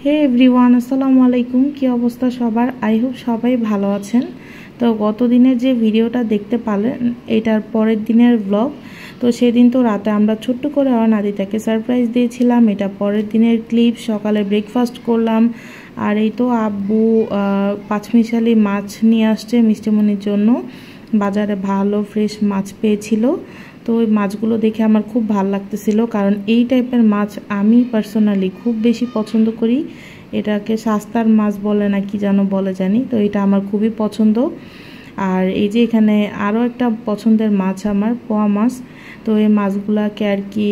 হে everyone, আসসালামু আলাইকুম। কি অবস্থা সবার? আই হোপ সবাই ভালো আছেন। তো গত দিনের যে ভিডিওটা দেখতে পারলেন, এটার পরের দিনের ব্লগ। তো সেদিন তো রাতে আমরা ছোট্ট করে নাদিতাকে সারপ্রাইজ দিয়েছিলাম। এটা পরের দিনের ক্লিপ। সকালে ব্রেকফাস্ট করলাম, আর এই তো আব্বু পাঁচমিশালি মাছ নিয়ে আসছে মিষ্টিমণির জন্য। বাজারে ভালো ফ্রেশ মাছ পেয়েছিল। তো ওই মাছগুলো দেখে আমার খুব ভালো লাগতেছিল, কারণ এই টাইপের মাছ আমি পার্সোনালি খুব বেশি পছন্দ করি। এটাকে শাস্তার মাছ বলে না কি যেন বলে জানি, তো এটা আমার খুবই পছন্দ। আর এই যে এখানে আরও একটা পছন্দের মাছ আমার, পোয়া মাছ। তো এই মাছগুলাকে আর কি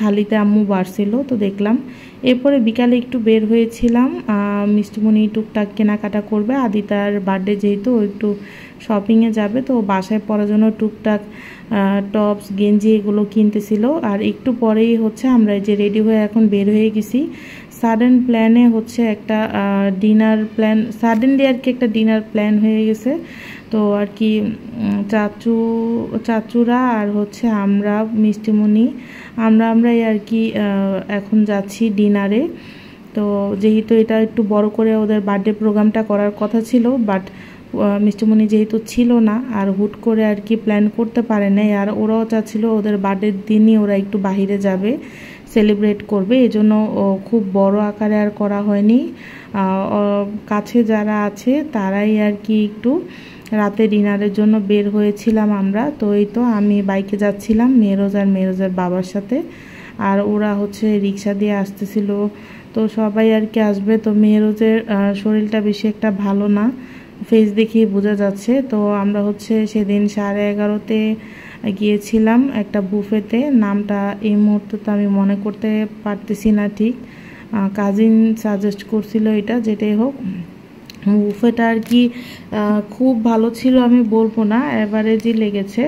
থালিতে আম্মু বাড়ছিল, তো দেখলাম। এরপরে বিকালে একটু বের হয়েছিলাম, মিষ্টিমণি টুকটাক কেনাকাটা করবে। আদিতার বার্থডে যেহেতু, একটু শপিংয়ে যাবে, তো বাসায় পরার জন্য টুকটাক টপস গেঞ্জি এগুলো কিনতেছিল। আর একটু পরেই হচ্ছে আমরা যে রেডি হয়ে এখন বের হয়ে গেছি। সাডেন প্ল্যানে হচ্ছে একটা ডিনার প্ল্যান, সাডেনলি আর কি একটা ডিনার প্ল্যান হয়ে গেছে। তো আর কি চাচুরা আর হচ্ছে আমরা মিষ্টিমণি আমরাই আর কি এখন যাচ্ছি ডিনারে। তো যেহেতু এটা একটু বড় করে ওদের বার্থডে প্রোগ্রামটা করার কথা ছিল, বাট মিষ্টিমণি যেহেতু ছিল না, আর হুট করে আর কি প্ল্যান করতে পারে নাই। আর ওরাও চাচ্ছিল ওদের বার্থডের দিনই ওরা একটু বাহিরে যাবে, সেলিব্রেট করবে, এজন্য খুব বড় আকারে আর করা হয়নি। কাছে যারা আছে তারাই আর কি একটু রাতে ডিনারের জন্য বের হয়েছিলাম আমরা। তো এই তো আমি বাইকে যাচ্ছিলাম মেহরোজের বাবার সাথে, আর ওরা হচ্ছে রিক্সা দিয়ে আসতেছিল। তো সবাই আর কি আসবে। তো মেহরোজের শরীরটা বেশি একটা ভালো না, ফেস দেখিয়ে বোঝা যাচ্ছে। তো আমরা হচ্ছে সেদিন 11:30-তে গিয়েছিলাম একটা বুফেতে। নামটা এই মুহূর্তে তো আমি মনে করতে পারতেছি না ঠিক, কাজিন সাজেস্ট করছিল এটা, যেটাই হোক। বুফেটা আর কি খুব ভালো ছিল আমি বলবো না, অ্যাভারেজই লেগেছে।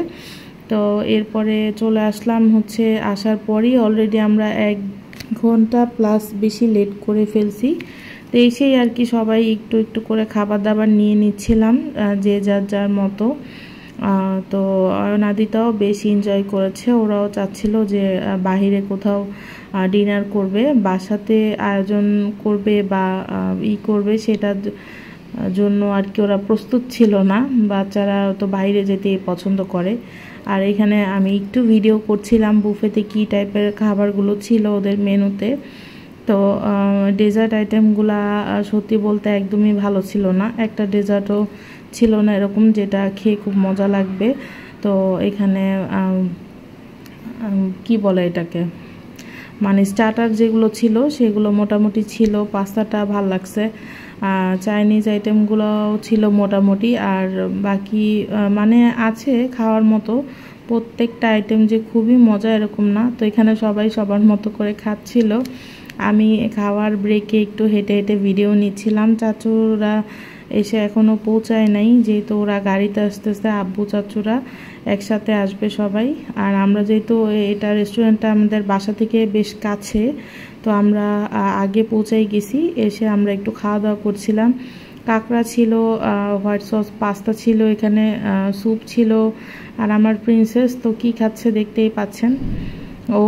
তো এরপরে চলে আসলাম, হচ্ছে আসার পরই অলরেডি আমরা 1 ঘন্টা প্লাস বেশি লেট করে ফেলছি। তো এসেই আর কি সবাই একটু একটু করে খাবার দাবার নিয়ে নিচ্ছিলাম, যে যার মতো। তো নাদিতাও বেশ এনজয় করেছে, ওরাও চাচ্ছিল যে বাহিরে কোথাও ডিনার করবে, বাসাতে আয়োজন করবে বা করবে, সেটার জন্য আর কি ওরা প্রস্তুত ছিল না। বাচ্চারা তো বাইরে যেতে পছন্দ করে। আর এখানে আমি একটু ভিডিও করছিলাম বুফেতে কি টাইপের খাবারগুলো ছিল ওদের মেনুতে। তো ডেজার্ট আইটেমগুলা সত্যি বলতে একদমই ভালো ছিল না, একটা ডেজার্টও ছিল না এরকম যেটা খেয়ে খুব মজা লাগবে। তো এখানে কি বলে এটাকে, মানে স্টার্টার যেগুলো ছিল সেগুলো মোটামুটি ছিল। পাস্তাটা ভাল লাগছে, চাইনিজ আইটেমগুলোও ছিল মোটামুটি। আর বাকি মানে আছে খাওয়ার মতো, প্রত্যেকটা আইটেম যে খুবই মজা এরকম না। তো এখানে সবাই সবার মতো করে খাচ্ছিল। আমি খাওয়ার ব্রেকে একটু হেঁটে হেঁটে ভিডিও নিচ্ছিলাম। চাচুরা এসে এখনও পৌঁছায় নাই, যেহেতু ওরা গাড়িতে আসতেছে, আব্বু চাচুরা একসাথে আসবে সবাই। আর আমরা যেহেতু এটা রেস্টুরেন্টটা আমাদের বাসা থেকে বেশ কাছে, তো আমরা আগে পৌঁছাই গেছি। এসে আমরা একটু খাওয়া দাওয়া করছিলাম। কাঁকড়া ছিল, হোয়াইট সস পাস্তা ছিল, এখানে স্যুপ ছিল। আর আমার প্রিন্সেস তো কি খাচ্ছে দেখতেই পাচ্ছেন, ও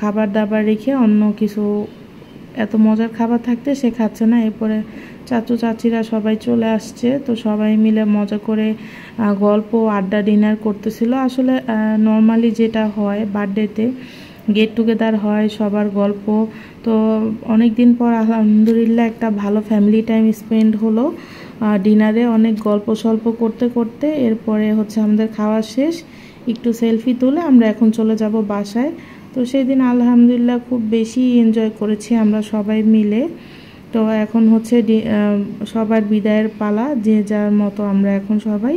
খাবার দাবার রেখে অন্য কিছু, এত মজার খাবার থাকতে সে খাচ্ছে না। এরপরে চাচু চাচিরা সবাই চলে আসছে, তো সবাই মিলে মজা করে গল্প আড্ডা ডিনার করতেছিল। আসলে নর্মালি যেটা হয় বার্থডেতে, গেট টুগেদার হয়, সবার গল্প। তো অনেক দিন পর আলহামদুলিল্লাহ একটা ভালো ফ্যামিলি টাইম স্পেন্ড হলো ডিনারে, অনেক গল্প সল্প করতে করতে। এরপরে হচ্ছে আমাদের খাওয়া শেষ, একটু সেলফি তুলে আমরা এখন চলে যাব বাসায়। তো সেই দিন আলহামদুলিল্লাহ খুব বেশি এনজয় করেছি আমরা সবাই মিলে। তো এখন হচ্ছে সবার বিদায়ের পালা, যে যার মতো আমরা এখন সবাই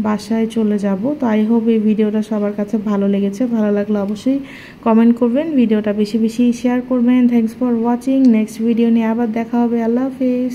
বাসায় চলে যাব। তো আই হোপ এই ভিডিওটা সবার কাছে ভালো লেগেছে। ভালো লাগলে অবশ্যই কমেন্ট করবেন, ভিডিওটা বেশি বেশি শেয়ার করবেন। Thanks for watching. Next video নিয়ে আবার দেখা হবে। আল্লাহ হাফেজ।